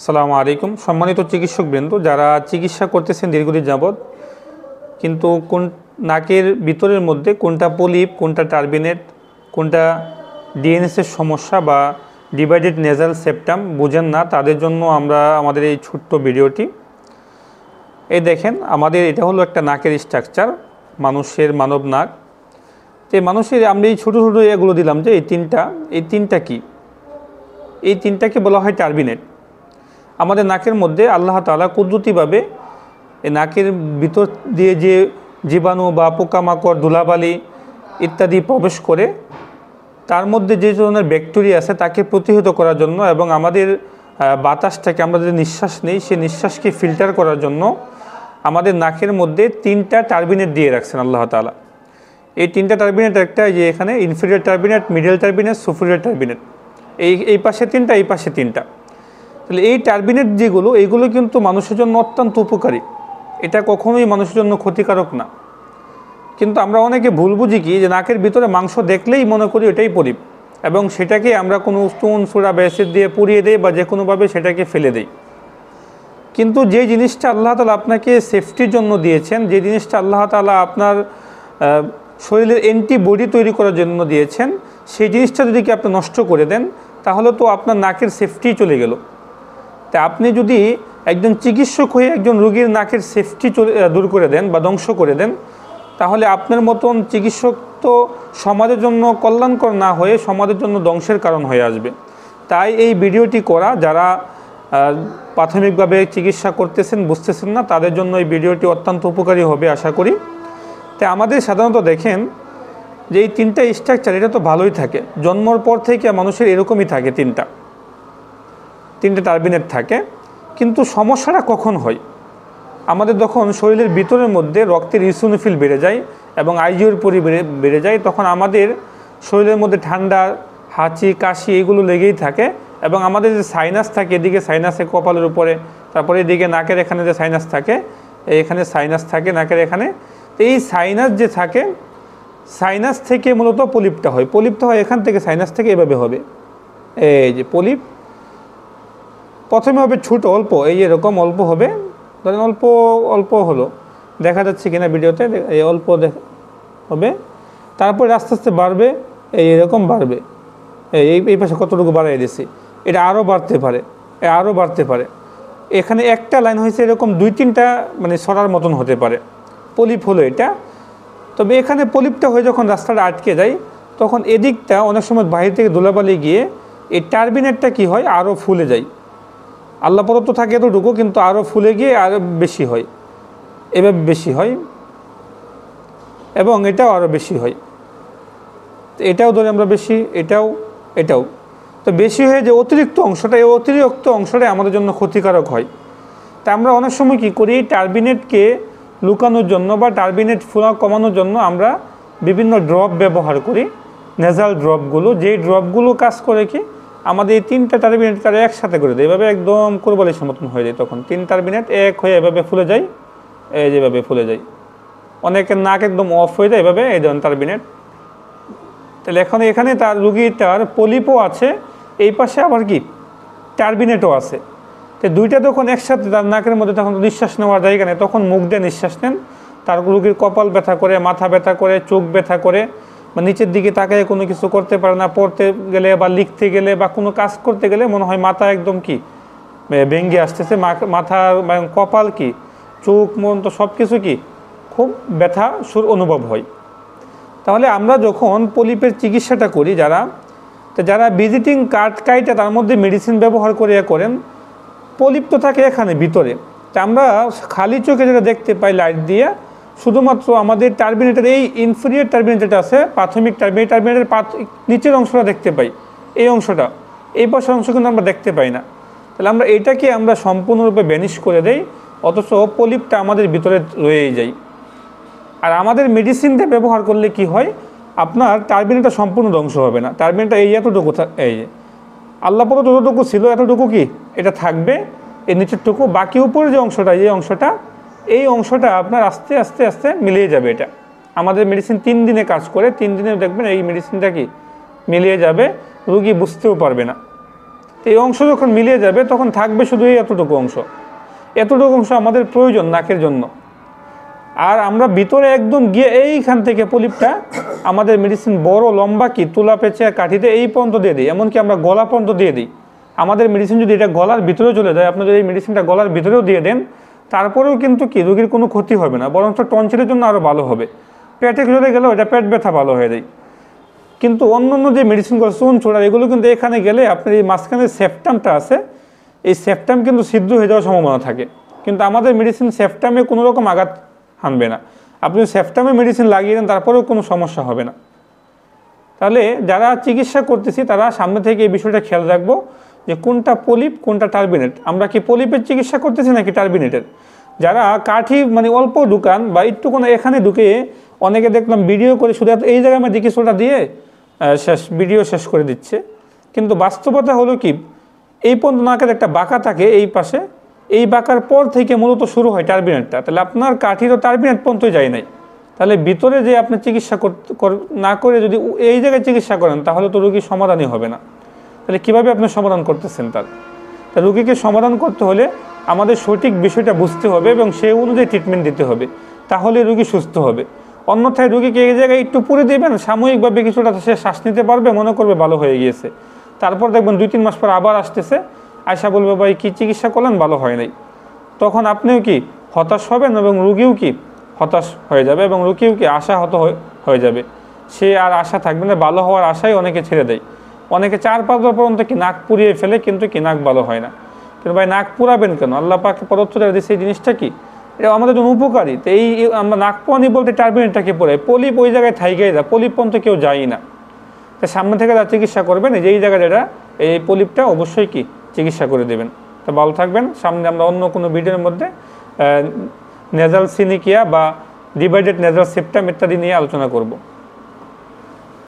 আসসালামু আলাইকুম সম্মানিত চিকিৎসকবৃন্দ, যারা চিকিৎসা করতেছেন দীর্ঘদিন যাবৎ, কিন্তু কোন নাকের ভিতরের মধ্যে কোনটা পলিপ, কোনটা টার্বিনেট, কোনটা ডিএনএসের সমস্যা বা ডিভাইডেড নেজাল সেপ্টাম বুঝেন না, তাদের জন্য আমরা আমাদের এই ছোট্ট ভিডিওটি। এই দেখেন, আমাদের এটা হলো একটা নাকের স্ট্রাকচার, মানব নাক। তো এই মানুষের আমরা এই ছোটো ছোটো এগুলো দিলাম যে এই তিনটা কি, এই তিনটাকে বলা হয় টার্বিনেট। আমাদের নাকের মধ্যে আল্লাহ তাআলা কুদরতিভাবে এই নাকের ভিতর দিয়ে যে জীবাণু বা পোকামাকড়, ধুলাবালি ইত্যাদি প্রবেশ করে, তার মধ্যে যে ধরনের ব্যাকটেরিয়া আছে তাকে প্রতিহত করার জন্য এবং আমাদের বাতাসটাকে, আমরা যে নিঃশ্বাস নেই সেই নিঃশ্বাসকে ফিল্টার করার জন্য আমাদের নাকের মধ্যে তিনটা টার্বিনেট দিয়ে রাখছেন আল্লাহ তাআলা। এই তিনটা টার্বিনেট, একটা যে এখানে inferior turbinate, middle turbinate, superior turbinate, এই পাশে তিনটা, এই পাশে তিনটা। তাহলে এই টার্বিনেট যেগুলো, এইগুলো কিন্তু মানুষের জন্য অত্যন্ত উপকারী, এটা কখনোই মানুষের জন্য ক্ষতিকারক না। কিন্তু আমরা অনেকে ভুল বুঝি কি, যে নাকের ভিতরে মাংস দেখলেই মনে করি এটাই পলিপ, এবং সেটাকে আমরা কোনো স্টোন, সোডা বা অ্যাসিড দিয়ে পুড়িয়ে দেই বা যে কোনোভাবে সেটাকে ফেলে দেই। কিন্তু যে জিনিসটা আল্লাহ তাআলা আপনাকে সেফটির জন্য দিয়েছেন, যে জিনিসটা আল্লাহ তাআলা আপনার শরীরের অ্যান্টিবডি তৈরি করার জন্য দিয়েছেন, সেই জিনিসটা যদি কি আপনি নষ্ট করে দেন, তাহলে তো আপনার নাকের সেফটি চলে গেল। তা আপনি যদি একজন চিকিৎসক হয়ে একজন রোগীর নাকের সেফটি দূর করে দেন বা ধ্বংস করে দেন, তাহলে আপনার মতন চিকিৎসক তো সমাজের জন্য কল্যাণকর না হয়ে সমাজের জন্য ধ্বংসের কারণ হয়ে আসবে। তাই এই ভিডিওটি করা, যারা প্রাথমিকভাবে চিকিৎসা করতেছেন, বুঝতেছেন না, তাদের জন্য এই ভিডিওটি অত্যন্ত উপকারী হবে আশা করি। তাই আমাদের সাধারণত দেখেন যে এই তিনটা স্ট্রাকচার, এটা তো ভালোই থাকে, জন্মর পর থেকে মানুষের এরকমই থাকে, তিনটা টার্বিনেট থাকে। কিন্তু সমস্যাটা কখন হয়? আমাদের যখন শরীরের ভিতরের মধ্যে রক্তের ইসোনোফিল বেড়ে যায় এবং আইজিওর বেড়ে যায়, তখন আমাদের শরীরের মধ্যে ঠান্ডা, হাঁচি, কাশি এগুলো লেগেই থাকে। এবং আমাদের যে সাইনাস থাকে, এদিকে সাইনাসে কপালের উপরে, তারপরে এদিকে নাকের এখানে যে সাইনাস থাকে, এখানে সাইনাস থাকে নাকের এখানে। তো এই সাইনাস যে থাকে, সাইনাস থেকে মূলত পলিপটা হয়। এখান থেকে, সাইনাস থেকে এভাবে হবে। এই যে পলিপ প্রথমে হবে ছোট, অল্প, এই এরকম অল্প হবে, ধরেন অল্প হলো, দেখা যাচ্ছে কিনা ভিডিওতে, এই অল্প হবে। তারপরে আস্তে আস্তে বাড়বে, এরকম বাড়বে। এই পাশে কতটুকু বাড়াই দিয়েছি, এটা আরও বাড়তে পারে। এখানে একটা লাইন হয়েছে, এরকম 2-3টা মানে ছড়ার মতন হতে পারে, পলিপ হলো এটা। তবে এখানে পলিপটা হয়ে যখন রাস্তাটা আটকে যায়, তখন এদিকটা অনেক সময় বাইরে থেকে ধুলাবালি গিয়ে এই টার্বিনেটটা কি হয়, আরও ফুলে যায়। আল্লাহ প্রদত্ত থাকে এতটুকু, কিন্তু আরও ফুলে গিয়ে আরও বেশি হয়, এভাবে বেশি হয়, এবং এটাও আরও বেশি হয়। এটাও ধরে আমরা বেশি, এটাও তো বেশি হয়ে যে অতিরিক্ত অংশটা, এই অতিরিক্ত অংশটাই আমাদের জন্য ক্ষতিকারক হয়। তা আমরা অনেক সময় কী করি, টার্বিনেটকে লুকানোর জন্য বা টার্বিনেট ফোলা কমানোর জন্য আমরা বিভিন্ন ড্রপ ব্যবহার করি, নেজাল ড্রপগুলো। যেই ড্রপগুলো কাজ করে কি, আমাদের এই তিনটা টার্বিনেট তারা একসাথে করে দেয়, এভাবে একদম কোরবালিশের মতন হয়ে যায়। তখন 3 টার্বিনেট এক হয়ে এভাবে ফুলে যায়, এই যেভাবে ফুলে যায়। অনেকের নাক একদম অফ হয়ে যায় এভাবে, এই ধরনের টার্বিনেট। তাহলে এখানে তার রুগীটার পলিপও আছে, এই পাশে আবার কি টার্বিনেটও আছে। তো দুইটা যখন একসাথে তার নাকের মধ্যে, তখন নিঃশ্বাস নেওয়ার জায়গা নেই, তখন মুখ দিয়ে নিঃশ্বাস নেন। তার রুগীর কপাল ব্যথা করে, মাথা ব্যথা করে, চোখ ব্যথা করে, বা নিচের দিকে তাকায় কোনো কিছু করতে পারে না, পড়তে গেলে বা লিখতে গেলে বা কোনো কাজ করতে গেলে মনে হয় মাথা একদম কি ভেঙে আসতেছে, মাথা কপাল কি, চোখ, মন, তো সব কিছু কি খুব ব্যথা সুর অনুভব হয়। তাহলে আমরা যখন পলিপের চিকিৎসাটা করি, যারা ভিজিটিং কার্ড কাইটা তার মধ্যে মেডিসিন ব্যবহার করেন, পলিপ তো থাকে এখানে ভিতরে। তা আমরা খালি চোখে যেটা দেখতে পাই লাইট দিয়ে, শুধুমাত্র আমাদের টার্বিনেটের এই ইনফেরিয়র টার্বিনেট যেটা আছে, প্রাথমিক টার্বিনেটের নিচের অংশটা দেখতে পাই, এই অংশটা, এই পাশের অংশ কিন্তু আমরা দেখতে পাই না। তাহলে আমরা এইটাকে আমরা সম্পূর্ণরূপে ভ্যানিশ করে দেই, অথচ পলিপটা আমাদের ভিতরে রয়েই যায়। আর আমাদের মেডিসিন দিয়ে ব্যবহার করলে কি হয়, আপনার টার্বিনেটটা সম্পূর্ণ ধ্বংস হবে না। টার্বিনেটটা এতটুকু, এই যে আল্লাহ পর যতটুকু ছিল এতটুকু কি এটা থাকবে, এই নিচেরটুকু, বাকি উপরের যে অংশটা, এই অংশটা আপনার আস্তে আস্তে আস্তে মিলিয়ে যাবে। এটা আমাদের মেডিসিন 3 দিনে কাজ করে, 3 দিনে দেখবেন এই মেডিসিনটা কি মিলিয়ে যাবে, রুগী বুঝতেও পারবে না। তো এই অংশ যখন মিলিয়ে যাবে তখন থাকবে শুধু এই এতটুকু অংশ। এতটুকু অংশ আমাদের প্রয়োজন নাকের জন্য। আর আমরা ভিতরে একদম গিয়ে এইখান থেকে পলিপটা আমাদের মেডিসিন বড় লম্বা কি তুলা পেঁচে কাঠিতে এই পর্যন্ত দিয়ে দিই, এমনকি আমরা গলা পর্যন্ত দিয়ে দিই। আমাদের মেডিসিন যদি এটা গলার ভিতরেও চলে যায়, আপনি যদি এই মেডিসিনটা গলার ভিতরেও দিয়ে দেন, তারপরেও কিন্তু কি রোগীর কোনো ক্ষতি হবে না, বরঞ্চ টনসিলের জন্য আরও ভালো হবে। পেটে চলে গেলেও এটা পেট ব্যথা ভালো হয়ে যায়। কিন্তু অন্য অন্য যে মেডিসিনগুলো চুন ছোড়ার এগুলো কিন্তু এখানে গেলে আপনার এই মাঝখানে সেপ্টামটা আছে, এই সেপ্টাম কিন্তু ছিদ্র হয়ে যাওয়ার সম্ভাবনা থাকে। কিন্তু আমাদের মেডিসিন সেপ্টামে কোনো রকম আঘাত হানবে না। আপনি সেপ্টামে মেডিসিন লাগিয়ে দেন তারপরেও কোনো সমস্যা হবে না। তাহলে যারা চিকিৎসা করতেছি তারা সামনে থেকে এই বিষয়টা খেয়াল রাখবো যে কোনটা পলিপ কোনটা টার্বিনেট। আমরা কি পলিপের চিকিৎসা করতেছি নাকি টার্বিনেটের। যারা কাঠি মানে অল্প ঢুকান বা একটু কোনো এখানে ঢুকে, অনেকে দেখলাম ভিডিও করে শুধু এই জায়গায় আমার চিকিৎসাটা দিয়ে ভিডিও শেষ করে দিচ্ছে। কিন্তু বাস্তবতা হলো কি, এই পর্যন্ত নাকের একটা বাঁকা থাকে এই পাশে, এই বাঁকার পর থেকে মূলত শুরু হয় টার্বিনেটটা। তাহলে আপনার কাঠি তো টার্বিনেট পর্যন্ত যায় নাই। তাহলে ভিতরে যে আপনি চিকিৎসা না করে যদি এই জায়গায় চিকিৎসা করেন তাহলে তো রোগীর সমাধানই হবে না। তাহলে কীভাবে আপনি সমাধান করতেছেন তা রোগীকে সমাধান করতে হলে আমাদের সঠিক বিষয়টা বুঝতে হবে এবং সেই অনুযায়ী ট্রিটমেন্ট দিতে হবে, তাহলে রোগী সুস্থ হবে। অন্যথায় রোগীকে এই জায়গায় একটু পুরে দেবেন, সাময়িকভাবে কিছুটা সে শ্বাস নিতে পারবে, মনে করবে ভালো হয়ে গিয়েছে। তারপর দেখবেন 2-3 মাস পর আবার আসতেছে, আয়সা বলবে ভাই কী চিকিৎসা করলেন, ভালো হয় নাই। তখন আপনিও কি হতাশ হবেন এবং রোগীও কি হতাশ হয়ে যাবে এবং রোগীও কি আশাহত হয়ে যাবে। সে আর আশা থাকবে না, ভালো হওয়ার আশাই অনেকে ছেড়ে দেয়। অনেকে 4-5 বার পর্যন্ত কি নাক পুড়িয়ে ফেলে, কিন্তু কি নাক ভালো হয় না। কিন্তু ভাই নাক পুরাবেন কেন? আল্লাহ পাক প্রদত্ত দিয়েছে এই জিনিসটা কি, এটা আমাদের জন্য উপকারী। তো এই আমরা নাক পোয়ানি বলতে টার্বিনেটটাকে পড়াই, পলিপ ওই জায়গায় থাইকেই যায়, পলিপ পর্যন্ত কেউ যায়ই না। তো সামনে থেকে যা চিকিৎসা করবেন এই জায়গায় যেটা এই পলিপটা অবশ্যই কি চিকিৎসা করে দেবেন। তো ভালো থাকবেন। সামনে আমরা অন্য কোনো ভিডিওর মধ্যে নেজাল সিনিকিয়া বা ডিভাইডেড নেজাল সেপ্টাম ইত্যাদি নিয়ে আলোচনা করব।